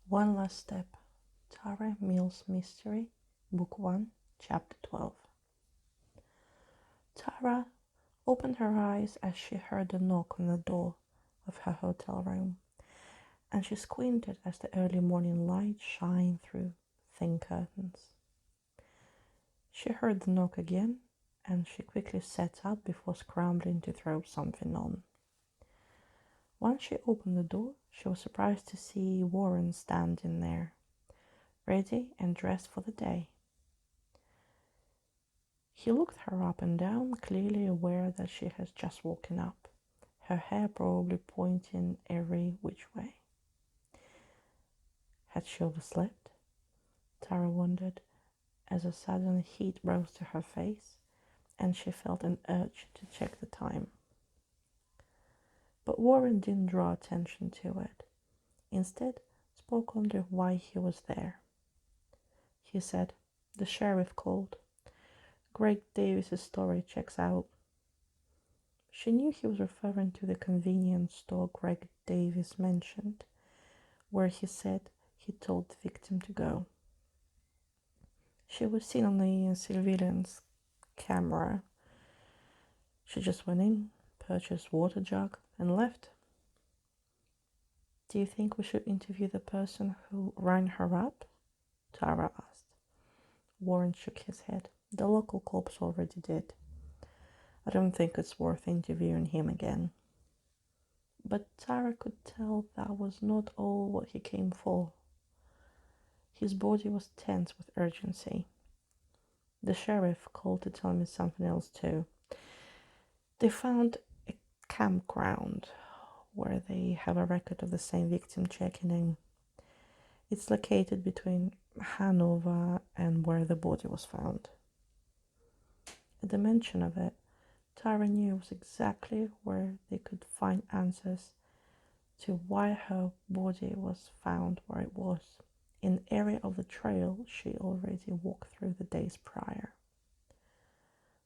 One Last Step. Tara Mills Mystery, Book 1, Chapter 12. Tara opened her eyes as she heard the knock on the door of her hotel room, and she squinted as the early morning light shined through thin curtains. She heard the knock again, and she quickly sat up before scrambling to throw something on. Once she opened the door, she was surprised to see Warren standing there, ready and dressed for the day. He looked her up and down, clearly aware that she has just woken up, her hair probably pointing every which way. Had she overslept? Tara wondered, as a sudden heat rose to her face, and she felt an urge to check the time. But Warren didn't draw attention to it. Instead, spoke only why he was there. He said, "The sheriff called. Greg Davis's story checks out." She knew he was referring to the convenience store Greg Davis mentioned, where he said he told the victim to go. She was seen on the surveillance camera. She just went in, purchased water jug, and left. "Do you think we should interview the person who rang her up?" Tara asked. Warren shook his head. "The local cops already did. I don't think it's worth interviewing him again." But Tara could tell that was not all what he came for. His body was tense with urgency. "The sheriff called to tell me something else too. They found a campground where they have a record of the same victim checking in. It's located between Hanover and where the body was found." At the mention of it, Tara knew it was exactly where they could find answers to why her body was found where it was, in the area of the trail she already walked through the days prior.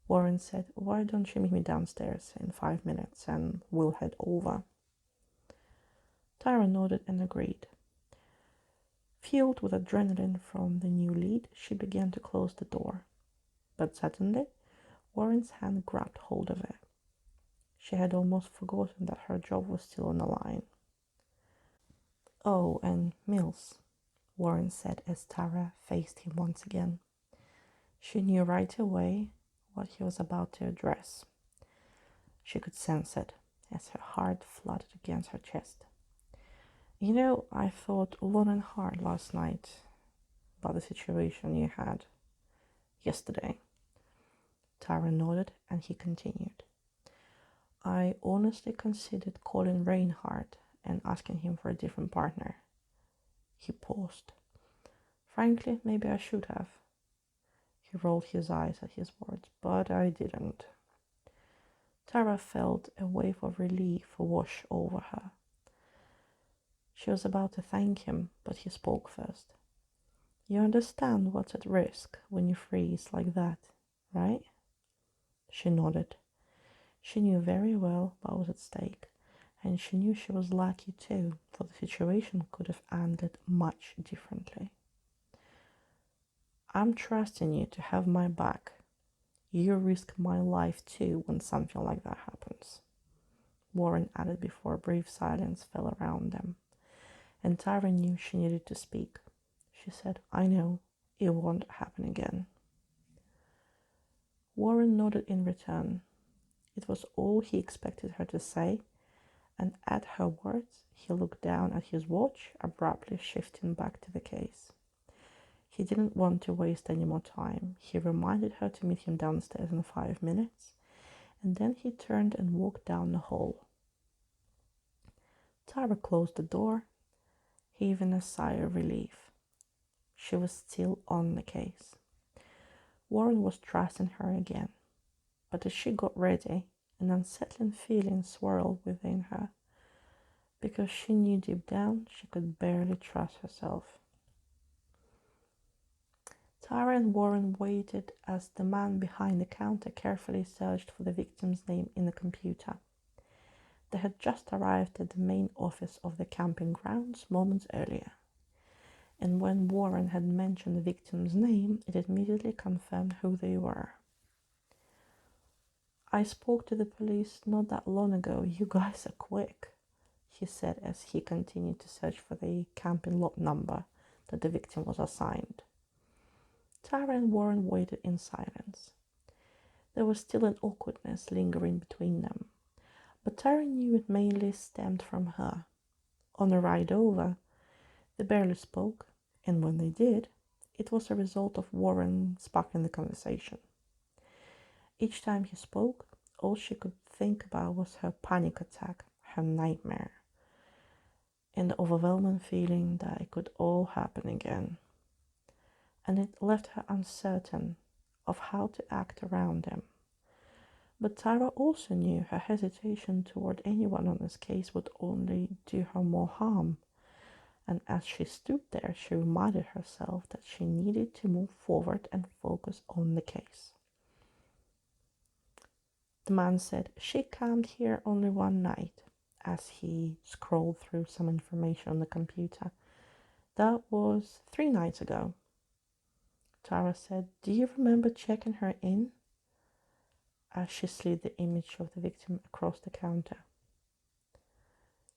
Warren said, "Why don't you meet me downstairs in 5 minutes and we'll head over?" Tara nodded and agreed. Fueled with adrenaline from the new lead, she began to close the door. But suddenly, Warren's hand grabbed hold of it. She had almost forgotten that her job was still on the line. "Oh, and Mills," Warren said as Tara faced him once again. She knew right away what he was about to address. She could sense it as her heart fluttered against her chest. "You know, I thought long and hard last night about the situation you had yesterday." Tara nodded and he continued. "I honestly considered calling Reinhardt and asking him for a different partner." He paused. "Frankly, maybe I should have." He rolled his eyes at his words, "but I didn't." Tara felt a wave of relief wash over her. She was about to thank him, but he spoke first. "You understand what's at risk when you freeze like that, right?" She nodded. She knew very well what was at stake, and she knew she was lucky too, for the situation could have ended much differently. "I'm trusting you to have my back. You risk my life too when something like that happens," Warren added before a brief silence fell around them, and Tara knew she needed to speak. She said, "I know, it won't happen again." Warren nodded in return. It was all he expected her to say, and at her words, he looked down at his watch, abruptly shifting back to the case. He didn't want to waste any more time. He reminded her to meet him downstairs in 5 minutes, and then he turned and walked down the hall. Tara closed the door, heaving a sigh of relief. She was still on the case. Warren was trusting her again, but as she got ready, an unsettling feeling swirled within her, because she knew deep down she could barely trust herself. Tara and Warren waited as the man behind the counter carefully searched for the victim's name in the computer. They had just arrived at the main office of the camping grounds moments earlier. and when Warren had mentioned the victim's name, it immediately confirmed who they were. "I spoke to the police not that long ago. You guys are quick," he said as he continued to search for the camping lot number that the victim was assigned. Tara and Warren waited in silence. There was still an awkwardness lingering between them, but Tara knew it mainly stemmed from her. On the ride over, they barely spoke, and when they did, it was a result of Warren sparking the conversation. Each time he spoke, all she could think about was her panic attack, her nightmare, and the overwhelming feeling that it could all happen again. And it left her uncertain of how to act around them. But Tara also knew her hesitation toward anyone on this case would only do her more harm. And as she stood there, she reminded herself that she needed to move forward and focus on the case. The man said, "She camped here only one night," as he scrolled through some information on the computer. "That was 3 nights ago." Tara said, "Do you remember checking her in?" as she slid the image of the victim across the counter.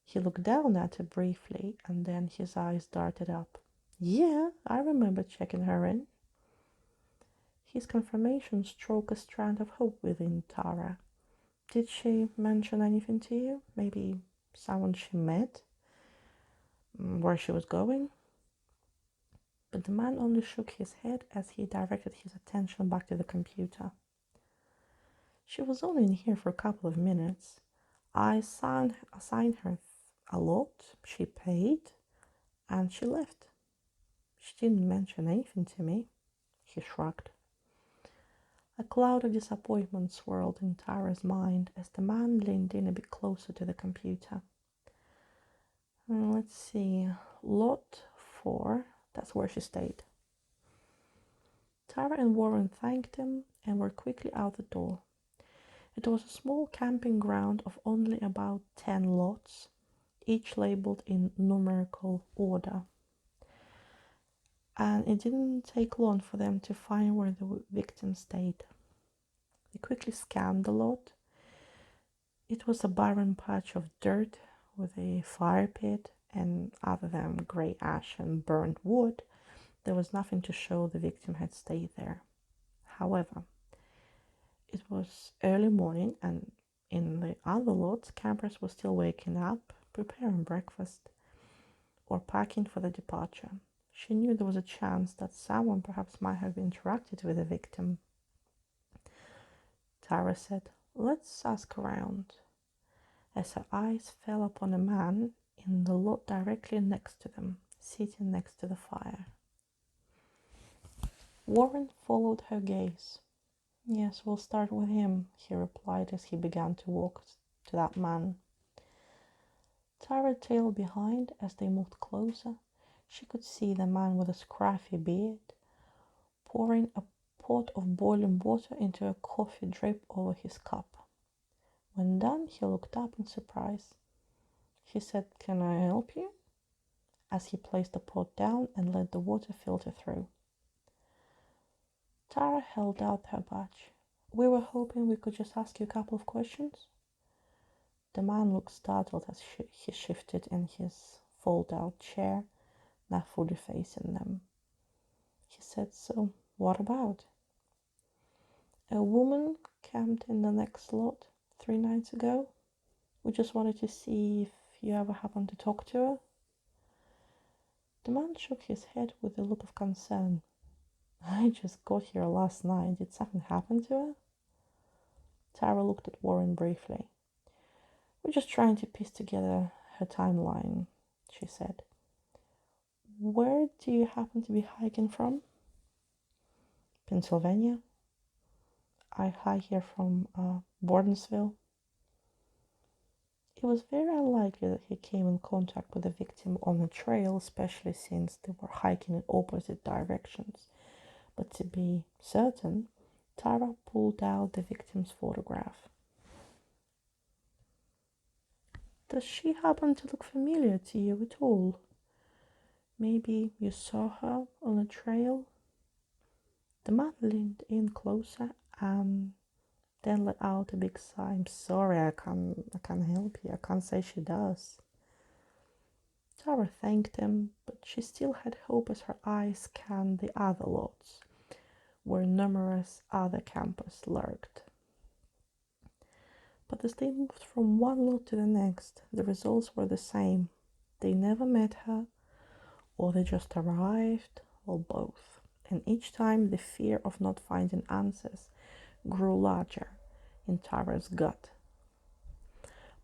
He looked down at her briefly, and then his eyes darted up. "Yeah, I remember checking her in." His confirmation struck a strand of hope within Tara. "Did she mention anything to you? Maybe someone she met? Where she was going?" But the man only shook his head as he directed his attention back to the computer. "She was only in here for a couple of minutes. I assigned her a lot, she paid, and she left. She didn't mention anything to me." He shrugged. A cloud of disappointment swirled in Tara's mind as the man leaned in a bit closer to the computer. Let's see, lot 4, that's where she stayed. Tara and Warren thanked him and were quickly out the door. It was a small camping ground of only about 10 lots, each labeled in numerical order. And it didn't take long for them to find where the victim stayed. They quickly scanned the lot. It was a barren patch of dirt with a fire pit, and other than grey ash and burnt wood, there was nothing to show the victim had stayed there. However, it was early morning, and in the other lots, campers were still waking up, preparing breakfast, or packing for the departure. She knew there was a chance that someone perhaps might have interacted with the victim. Tara said, "Let's ask around," as her eyes fell upon a man in the lot directly next to them, sitting next to the fire. Warren followed her gaze. "Yes, we'll start with him," he replied as he began to walk to that man. Tara tailed behind as they moved closer. She could see the man with a scruffy beard pouring a pot of boiling water into a coffee drip over his cup. When done, he looked up in surprise. He said, "Can I help you?" as he placed the pot down and let the water filter through. Tara held out her badge. "We were hoping we could just ask you a couple of questions." The man looked startled as he shifted in his fold-out chair, now fully facing them. He said, "So, what about?" "A woman camped in the next lot 3 nights ago. We just wanted to see if you ever happened to talk to her." The man shook his head with a look of concern. "I just got here last night. Did something happen to her?" Tara looked at Warren briefly. "We're just trying to piece together her timeline," she said. "Where do you happen to be hiking from?" "Pennsylvania. I hike here from Bordensville." It was very unlikely that he came in contact with the victim on the trail, especially since they were hiking in opposite directions. But to be certain, Tara pulled out the victim's photograph. "Does she happen to look familiar to you at all?" Maybe you saw her on a trail? The mother leaned in closer and then let out a big sigh. I'm sorry, I can't help you. I can't say she does. Tara thanked him, but she still had hope as her eyes scanned the other lots, where numerous other campers lurked. But as they moved from one lot to the next, the results were the same. They never met her, or they just arrived, or both. And each time the fear of not finding answers grew larger in Tara's gut.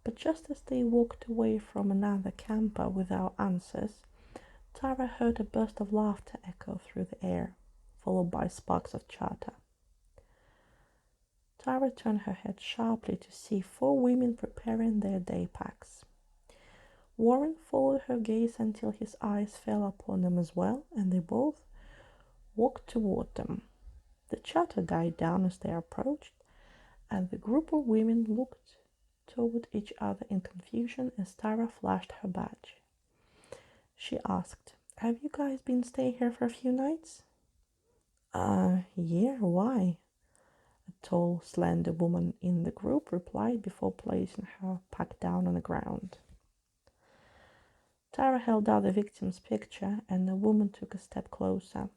But just as they walked away from another camper without answers, Tara heard a burst of laughter echo through the air, followed by sparks of chatter. Tara turned her head sharply to see 4 women preparing their day packs. Warren followed her gaze until his eyes fell upon them as well, and they both walked toward them. The chatter died down as they approached, and the group of women looked toward each other in confusion as Tara flashed her badge. She asked, "Have you guys been staying here for a few nights?" Yeah, why?" A tall, slender woman in the group replied before placing her pack down on the ground. Tara held out the victim's picture, and the woman took a step closer.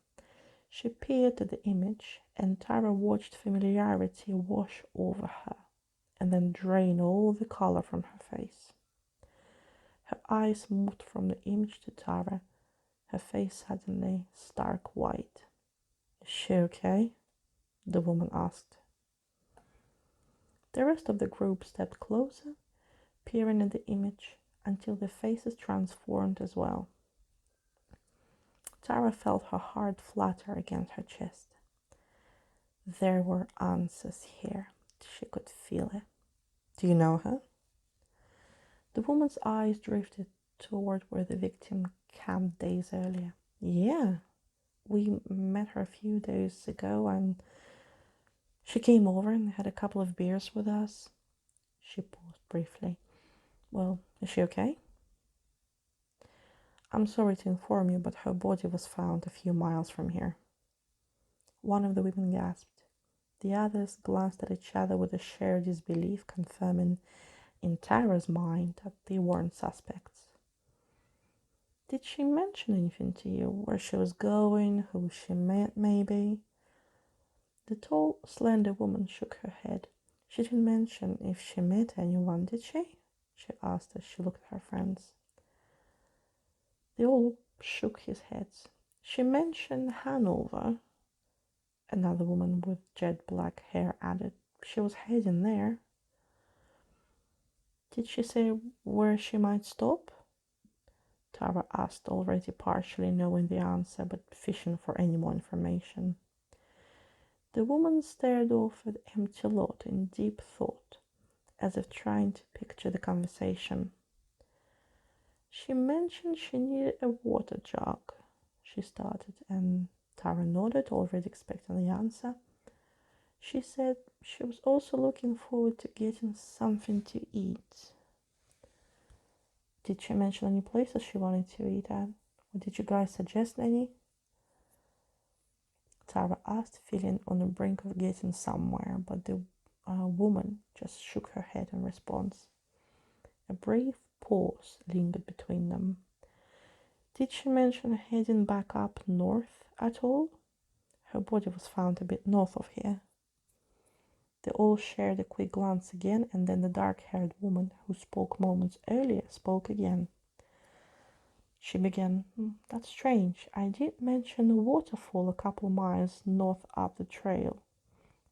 She peered at the image, and Tara watched familiarity wash over her and then drain all the color from her face. Her eyes moved from the image to Tara, her face suddenly stark white. "Is she okay?" the woman asked. The rest of the group stepped closer, peering at the image until their faces transformed as well. Tara felt her heart flutter against her chest. There were answers here. She could feel it. "Do you know her?" The woman's eyes drifted toward where the victim camped days earlier. "Yeah, we met her a few days ago and she came over and had a couple of beers with us." She paused briefly. "Well, is she okay?" "I'm sorry to inform you, but her body was found a few miles from here." One of the women gasped. The others glanced at each other with a shared disbelief, confirming in Tara's mind that they weren't suspects. "Did she mention anything to you? Where she was going? Who she met, maybe?" The tall, slender woman shook her head. "She didn't mention if she met anyone, did she?" she asked as she looked at her friends. They all shook his heads. "She mentioned Hanover," another woman with jet black hair added. "She was heading there." "Did she say where she might stop?" Tara asked, already partially knowing the answer but fishing for any more information. The woman stared off at the empty lot in deep thought, as if trying to picture the conversation. "She mentioned she needed a water jug," she started, and Tara nodded, already expecting the answer. "She said she was also looking forward to getting something to eat." "Did she mention any places she wanted to eat at? Or did you guys suggest any?" Tara asked, feeling on the brink of getting somewhere, but the woman just shook her head in response. A brief pause lingered between them. "Did she mention heading back up north at all? Her body was found a bit north of here." They all shared a quick glance again, and then the dark-haired woman who spoke moments earlier spoke again. She began, "That's strange. I did mention a waterfall a couple miles north up the trail.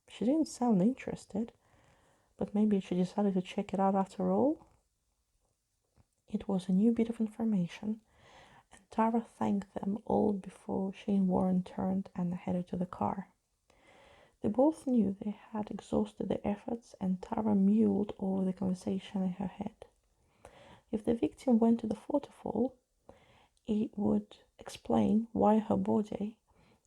She didn't sound interested, but maybe she decided to check it out after all." It was a new bit of information, and Tara thanked them all before she and Warren turned and headed to the car. They both knew they had exhausted their efforts, and Tara muled over the conversation in her head. If the victim went to the waterfall, it would explain why her body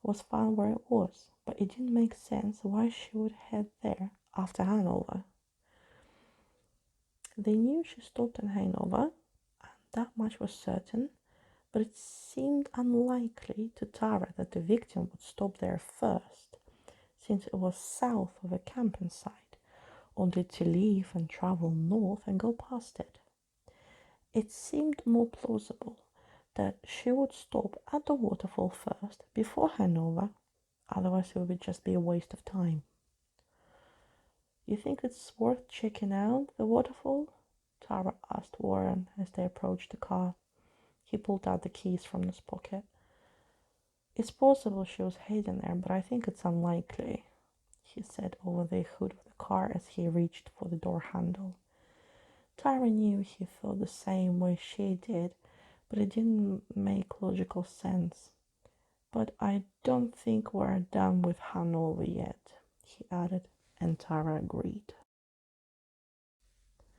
was found where it was, but it didn't make sense why she would head there after Hanover. They knew she stopped in Hanover, and that much was certain, but it seemed unlikely to Tara that the victim would stop there first, since it was south of a camping site, only to leave and travel north and go past it. It seemed more plausible that she would stop at the waterfall first before Hanover, otherwise it would just be a waste of time. You think it's worth checking out the waterfall? Tara asked Warren as they approached the car. He pulled out the keys from his pocket. It's possible she was hidden there, but I think it's unlikely, he said over the hood of the car as he reached for the door handle. Tara knew he felt the same way she did, but it didn't make logical sense. But I don't think we're done with Hanover yet, he added, and Tara agreed.